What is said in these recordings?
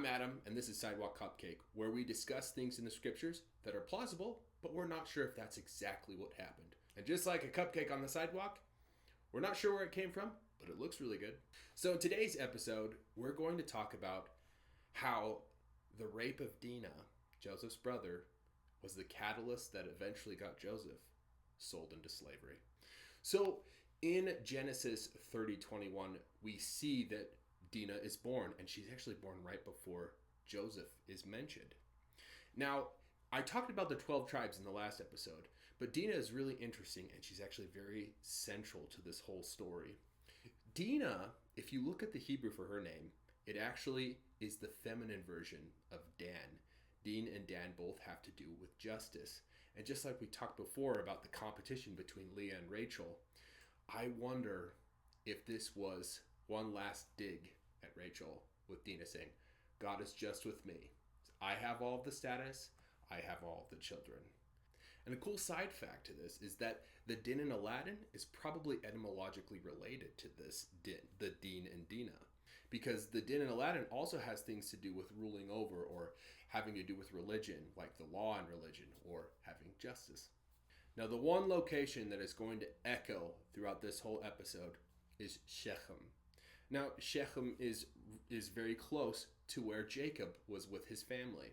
I'm Adam, and this is Sidewalk Cupcake, where we discuss things in the scriptures that are plausible, but we're not sure if that's exactly what happened. And just like a cupcake on the sidewalk, we're not sure where it came from, but it looks really good. So in today's episode, we're going to talk about how the rape of Dinah, Joseph's brother, was the catalyst that eventually got Joseph sold into slavery. So in Genesis 30:21, we see that Dinah is born, and she's actually born right before Joseph is mentioned. Now, I talked about the 12 tribes in the last episode, but Dinah is really interesting, and she's actually very central to this whole story. Dinah, if you look at the Hebrew for her name, it actually is the feminine version of Dan. Din and Dan both have to do with justice. And just like we talked before about the competition between Leah and Rachel, I wonder if this was one last dig at Rachel with Dinah saying, God is just with me. I have all of the status. I have all of the children. And a cool side fact to this is that the Din in Aladdin is probably etymologically related to this Din, the Din and Dinah. Because the Din in Aladdin also has things to do with ruling over or having to do with religion, like the law and religion, or having justice. Now, the one location that is going to echo throughout this whole episode is Shechem. Now, Shechem is very close to where Jacob was with his family.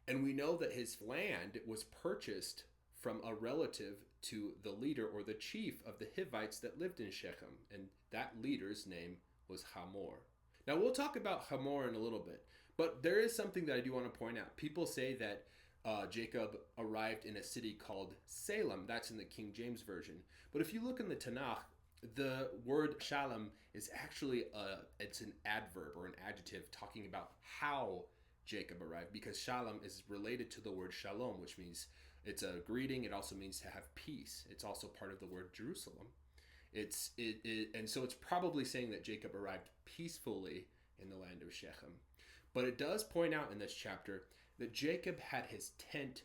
And we know that his land was purchased from a relative to the leader or the chief of the Hivites that lived in Shechem. And that leader's name was Hamor. Now, we'll talk about Hamor in a little bit, but there is something that I do want to point out. People say that Jacob arrived in a city called Salem. That's in the King James Version. But if you look in the Tanakh, the word Salem is actually it's an adverb or an adjective talking about how Jacob arrived, because Shalom is related to the word shalom, which means it's a greeting. It also means to have peace. It's also part of the word Jerusalem. And so it's probably saying that Jacob arrived peacefully in the land of Shechem. But it does point out in this chapter that Jacob had his tent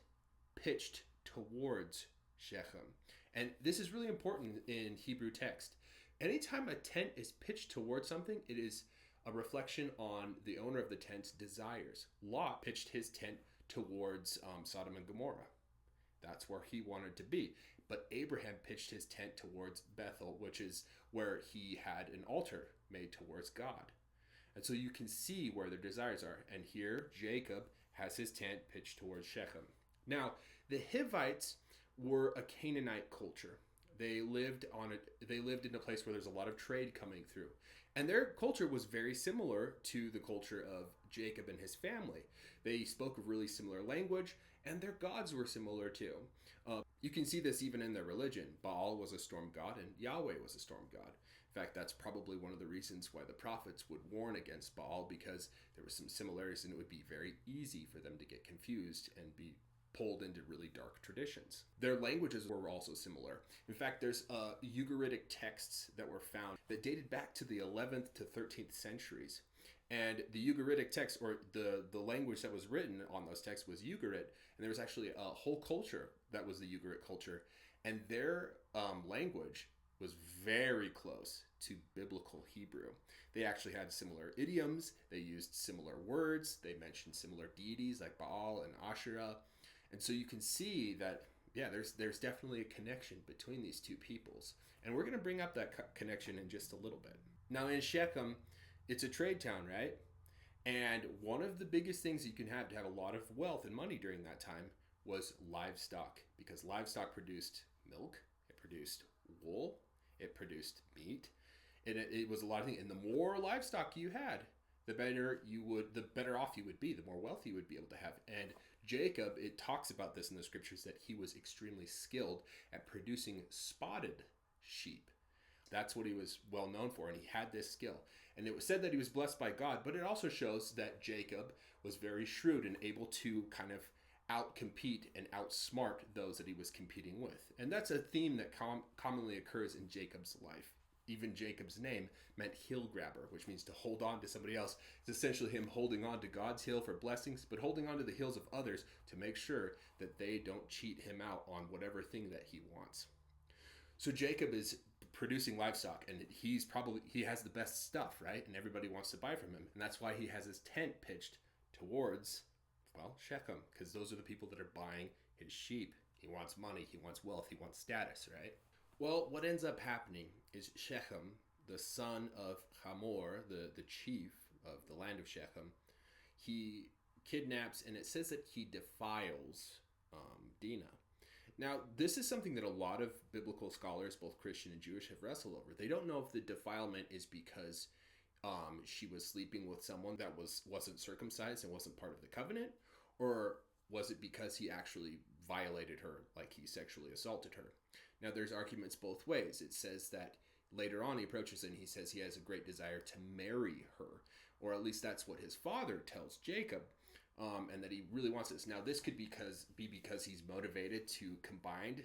pitched towards Shechem. And this is really important in Hebrew text. Anytime a tent is pitched towards something, it is a reflection on the owner of the tent's desires. Lot pitched his tent towards Sodom and Gomorrah. That's where he wanted to be. But Abraham pitched his tent towards Bethel, which is where he had an altar made towards God. And so you can see where their desires are. And here, Jacob has his tent pitched towards Shechem. Now, the Hivites were a Canaanite culture. They lived in a place where there's a lot of trade coming through. And their culture was very similar to the culture of Jacob and his family. They spoke a really similar language, and their gods were similar too. You can see this even in their religion. Baal was a storm god, and Yahweh was a storm god. In fact, that's probably one of the reasons why the prophets would warn against Baal, because there were some similarities, and it would be very easy for them to get confused and be pulled into really dark traditions. Their languages were also similar. In fact, there's Ugaritic texts that were found that dated back to the 11th to 13th centuries. And the Ugaritic text, or the language that was written on those texts, was Ugarit. And there was actually a whole culture that was the Ugarit culture. And their language was very close to biblical Hebrew. They actually had similar idioms. They used similar words. They mentioned similar deities like Baal and Asherah. And so you can see that, yeah, there's definitely a connection between these two peoples. And we're going to bring up that connection in just a little bit. Now, in Shechem, it's a trade town, right? And one of the biggest things you can have to have a lot of wealth and money during that time was livestock, because livestock produced milk, it produced wool, it produced meat, and it was a lot of things. And the more livestock you had, the better off you would be, the more wealth you would be able to have. And Jacob, it talks about this in the scriptures, that he was extremely skilled at producing spotted sheep. That's what he was well known for, and he had this skill. And it was said that he was blessed by God, but it also shows that Jacob was very shrewd and able to kind of outcompete and outsmart those that he was competing with. And that's a theme that commonly occurs in Jacob's life. Even Jacob's name meant heel grabber, which means to hold on to somebody else. It's essentially him holding on to God's heel for blessings, but holding on to the heels of others to make sure that they don't cheat him out on whatever thing that he wants. So Jacob is producing livestock, and he has the best stuff, right? And everybody wants to buy from him, and that's why he has his tent pitched towards, well, Shechem, because those are the people that are buying his sheep. He wants money, he wants wealth, he wants status, right? Well, what ends up happening is Shechem, the son of Hamor, the chief of the land of Shechem, he kidnaps, and it says that he defiles Dinah. Now, this is something that a lot of biblical scholars, both Christian and Jewish, have wrestled over. They don't know if the defilement is because she was sleeping with someone that wasn't circumcised and wasn't part of the covenant, or was it because he actually violated her, like he sexually assaulted her? Now, there's arguments both ways. It says that later on he approaches and he says he has a great desire to marry her, or at least that's what his father tells Jacob, and that he really wants this. Now, this could be because he's motivated to combine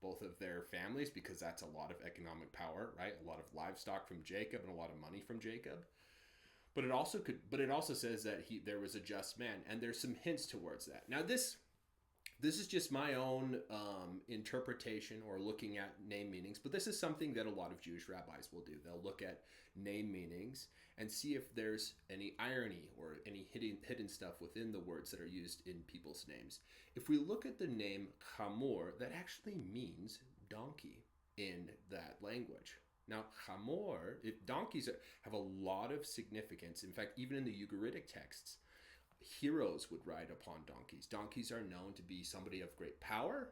both of their families, because that's a lot of economic power, right? A lot of livestock from Jacob and a lot of money from Jacob. But it also says that there was a just man, and there's some hints towards that. Now, this is just my own interpretation or looking at name meanings, but this is something that a lot of Jewish rabbis will do. They'll look at name meanings and see if there's any irony or any hidden stuff within the words that are used in people's names. If we look at the name Hamor, that actually means donkey in that language. Now, Hamor, donkeys have a lot of significance. In fact, even in the Ugaritic texts, heroes would ride upon donkeys. Donkeys are known to be somebody of great power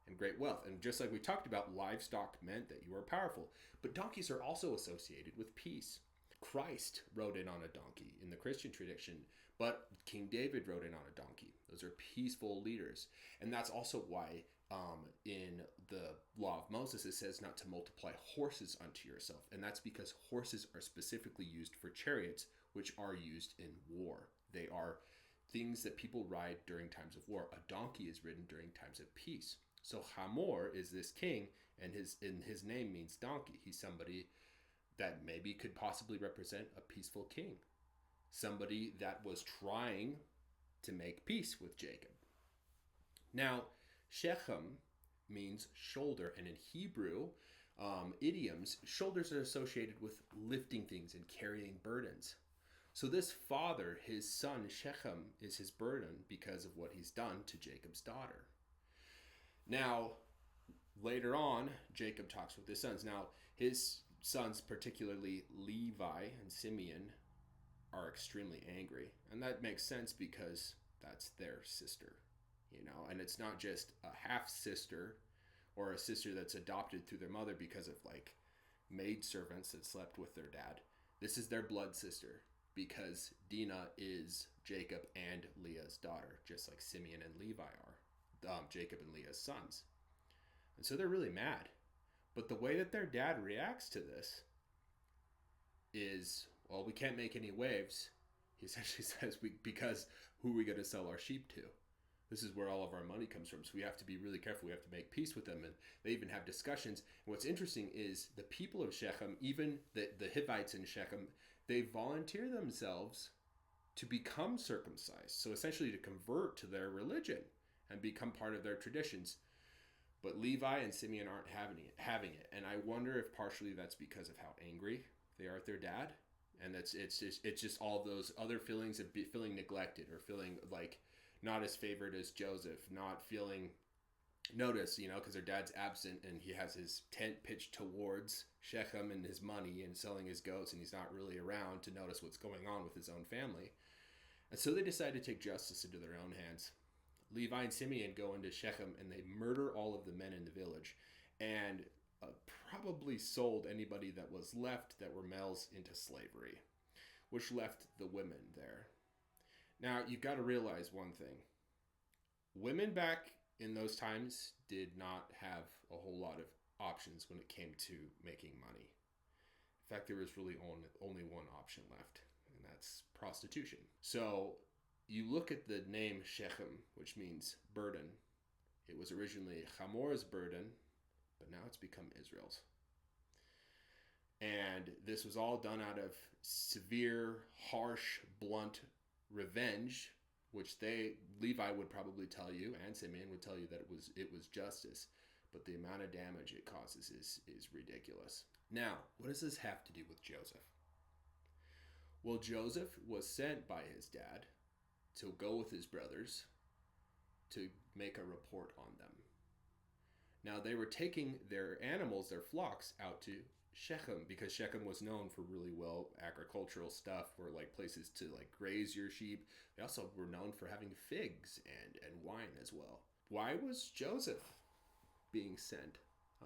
and great wealth. And just like we talked about, livestock meant that you were powerful. But donkeys are also associated with peace. Christ rode in on a donkey in the Christian tradition, but King David rode in on a donkey. Those are peaceful leaders. And that's also why in the law of Moses it says not to multiply horses unto yourself. And that's because horses are specifically used for chariots, which are used in war. They are things that people ride during times of war. A donkey is ridden during times of peace. So Hamor is this king, and his name means donkey. He's somebody that maybe could possibly represent a peaceful king, somebody that was trying to make peace with Jacob. Now, Shechem means shoulder, and in Hebrew idioms, shoulders are associated with lifting things and carrying burdens. So this father, his son Shechem, is his burden because of what he's done to Jacob's daughter. Now, later on, Jacob talks with his sons. Now, his sons, particularly Levi and Simeon, are extremely angry. And that makes sense because that's their sister, and it's not just a half-sister or a sister that's adopted through their mother because of maidservants that slept with their dad. This is their blood sister, because Dinah is Jacob and Leah's daughter, just like Simeon and Levi are, Jacob and Leah's sons. And so they're really mad. But the way that their dad reacts to this is, well, we can't make any waves. He essentially says, because who are we going to sell our sheep to? This is where all of our money comes from. So we have to be really careful. We have to make peace with them. And they even have discussions. And what's interesting is the people of Shechem, even the Hivites in Shechem, they volunteer themselves to become circumcised. So essentially to convert to their religion and become part of their traditions. But Levi and Simeon aren't having it. And I wonder if partially that's because of how angry they are at their dad. And it's just all those other feelings of feeling neglected, or feeling like not as favored as Joseph, not feeling noticed, because their dad's absent and he has his tent pitched towards Shechem and his money and selling his goats, and he's not really around to notice what's going on with his own family. And so they decide to take justice into their own hands. Levi and Simeon go into Shechem and they murder all of the men in the village, and probably sold anybody that was left that were males into slavery, which left the women there. Now, you've got to realize one thing. Women back in those times did not have a whole lot of options when it came to making money. In fact, there was really only one option left, and that's prostitution. So you look at the name Shechem, which means burden. It was originally Hamor's burden, but now it's become Israel's. And this was all done out of severe, harsh, blunt revenge, which Levi would probably tell you, and Simeon would tell you that it was justice. but the amount of damage it causes is ridiculous. Now, what does this have to do with Joseph? Well, Joseph was sent by his dad to go with his brothers to make a report on them. Now, they were taking their animals, their flocks, out to Shechem, because Shechem was known for really well agricultural stuff, or like places to like graze your sheep. They also were known for having figs and wine as well. Why was Joseph being sent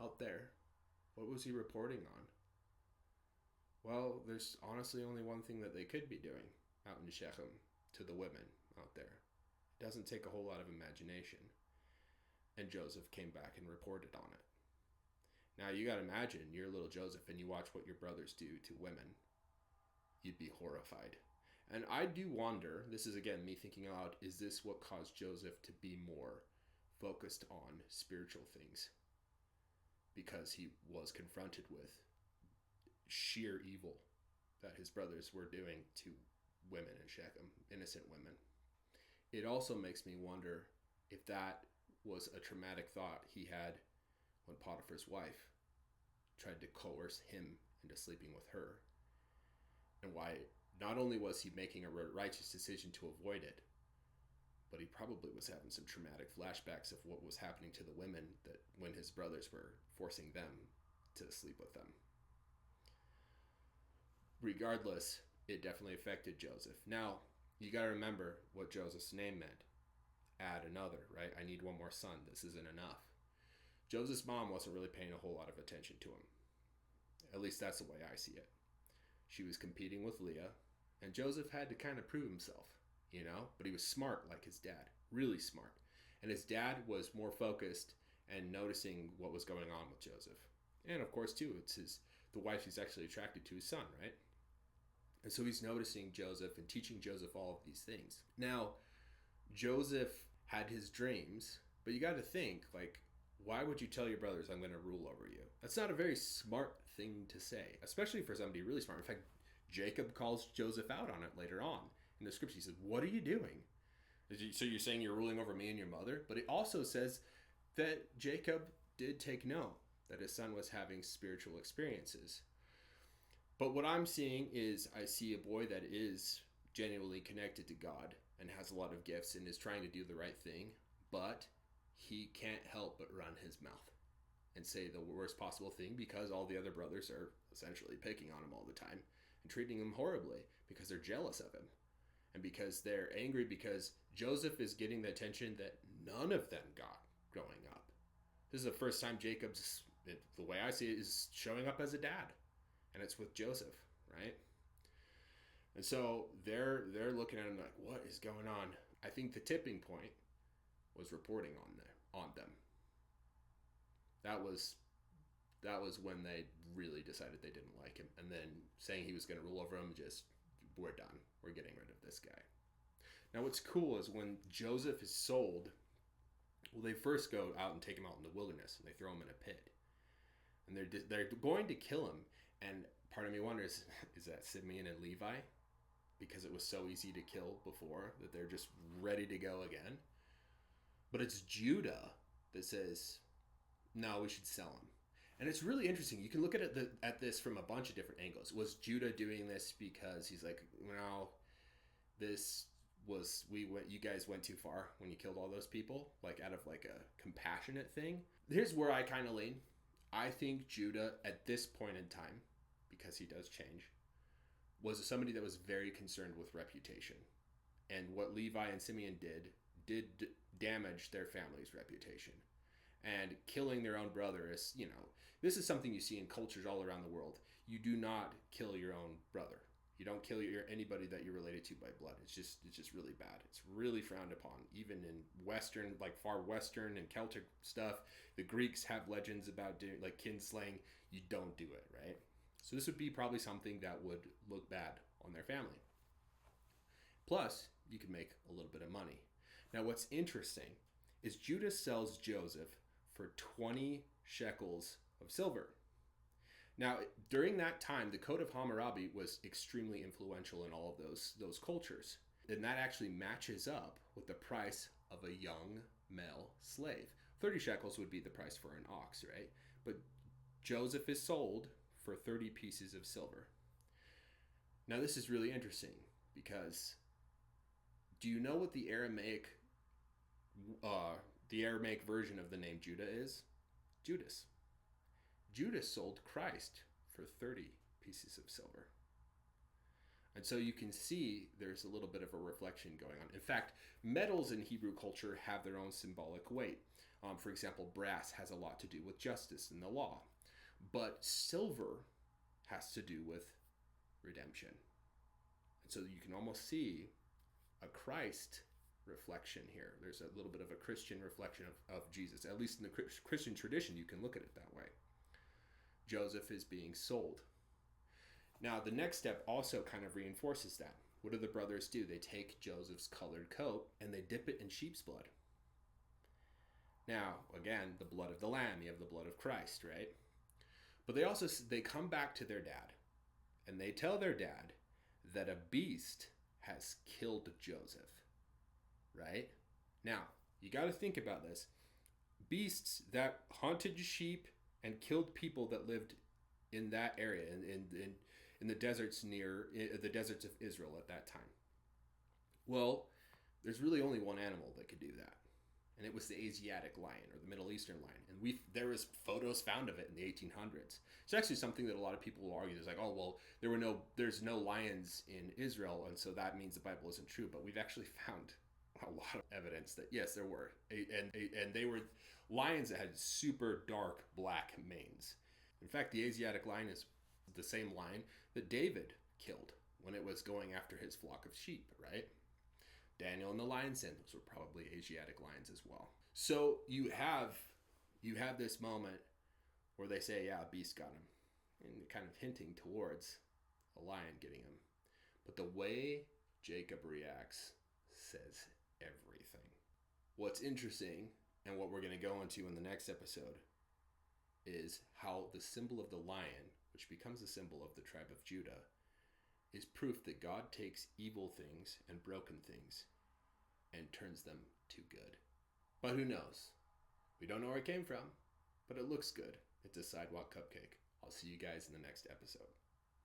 out there? What was he reporting on? Well, there's honestly only one thing that they could be doing out in Shechem to the women out there. It doesn't take a whole lot of imagination. And Joseph came back and reported on it. Now, you got to imagine you're little Joseph and you watch what your brothers do to women. You'd be horrified. And I do wonder, this is again me thinking aloud, is this what caused Joseph to be more focused on spiritual things? Because he was confronted with sheer evil that his brothers were doing to women in Shechem, innocent women. It also makes me wonder if that was a traumatic thought he had when Potiphar's wife tried to coerce him into sleeping with her, and why not only was he making a righteous decision to avoid it, but he probably was having some traumatic flashbacks of what was happening to the women that when his brothers were forcing them to sleep with them. Regardless, it definitely affected Joseph. Now, you got to remember what Joseph's name meant. Add another, right? I need one more son. This isn't enough. Joseph's mom wasn't really paying a whole lot of attention to him. At least that's the way I see it. She was competing with Leah, and Joseph had to kind of prove himself, you know? But he was smart like his dad, really smart. And his dad was more focused and noticing what was going on with Joseph. And of course, too, it's the wife he's actually attracted to, his son, right? And so he's noticing Joseph and teaching Joseph all of these things. Now, Joseph had his dreams, but you got to think, like, why would you tell your brothers, I'm going to rule over you? That's not a very smart thing to say, especially for somebody really smart. In fact, Jacob calls Joseph out on it later on in the scripture. He says, what are you doing? So you're saying you're ruling over me and your mother? But it also says that Jacob did take note that his son was having spiritual experiences. But what I'm seeing is I see a boy that is genuinely connected to God and has a lot of gifts and is trying to do the right thing, but he can't help but run his mouth and say the worst possible thing because all the other brothers are essentially picking on him all the time and treating him horribly because they're jealous of him and because they're angry because Joseph is getting the attention that none of them got growing up. This is the first time Jacob's, the way I see it, is showing up as a dad, and it's with Joseph, right? And so they're looking at him like, what is going on? I think the tipping point was reporting on them. That was when they really decided they didn't like him. And then saying he was going to rule over them, just, we're done. We're getting rid of this guy. Now what's cool is when Joseph is sold, well, they first go out and take him out in the wilderness and they throw him in a pit. And they're going to kill him. And part of me wonders, is that Simeon and Levi? Because it was so easy to kill before that they're just ready to go again. But it's Judah that says, no, we should sell him. And it's really interesting. You can look at this from a bunch of different angles. Was Judah doing this because he's like, no, you guys went too far when you killed all those people, like out of like a compassionate thing? Here's where I kind of lean. I think Judah at this point in time, because he does change, was somebody that was very concerned with reputation. And what Levi and Simeon did damage their family's reputation. And killing their own brother is, this is something you see in cultures all around the world. You do not kill your own brother. You don't kill anybody that you're related to by blood. It's just really bad. It's really frowned upon. Even in Western, like far Western and Celtic stuff, the Greeks have legends about doing like kinslaying. You don't do it, right? So this would be probably something that would look bad on their family. Plus, you could make a little bit of money. Now, what's interesting is Judah sells Joseph for 20 shekels of silver. Now, during that time, the Code of Hammurabi was extremely influential in all of those cultures. And that actually matches up with the price of a young male slave 30 shekels would be the price for an ox, right? But Joseph is sold for 30 pieces of silver. Now, this is really interesting because do you know what the Aramaic version of the name Judah is? Judas. Judas sold Christ for 30 pieces of silver. And so you can see there's a little bit of a reflection going on. In fact, metals in Hebrew culture have their own symbolic weight. For example, brass has a lot to do with justice and the law. But silver has to do with redemption. And so you can almost see a Christ reflection here. There's a little bit of a Christian reflection of Jesus. At least in the Christian tradition, you can look at it that way. Joseph is being sold. Now, the next step also kind of reinforces that. What do the brothers do? They take Joseph's colored coat and they dip it in sheep's blood. Now, again, the blood of the lamb, you have the blood of Christ, right? But they come back to their dad and they tell their dad that a beast has killed Joseph, right? Now, you got to think about this. Beasts that hunted sheep and killed people that lived in that area, in the deserts the deserts of Israel at that time. Well, there's really only one animal that could do that, and it was the Asiatic lion or the Middle Eastern lion. And there was photos found of it in the 1800s. It's actually something that a lot of people will argue. There's like, oh well, there's no lions in Israel, and so that means the Bible isn't true. But we've actually found a lot of evidence that yes, there were, and they were lions that had super dark black manes. In fact, the Asiatic lion is the same lion that David killed when it was going after his flock of sheep, right? Daniel and the lion's den, those were probably Asiatic lions as well. So you have this moment where they say, yeah, a beast got him, and kind of hinting towards a lion getting him. But the way Jacob reacts says everything. What's interesting, and what we're going to go into in the next episode, is how the symbol of the lion, which becomes the symbol of the tribe of Judah, is proof that God takes evil things and broken things and turns them to good. But who knows? We don't know where it came from, but it looks good. It's a sidewalk cupcake. I'll see you guys in the next episode.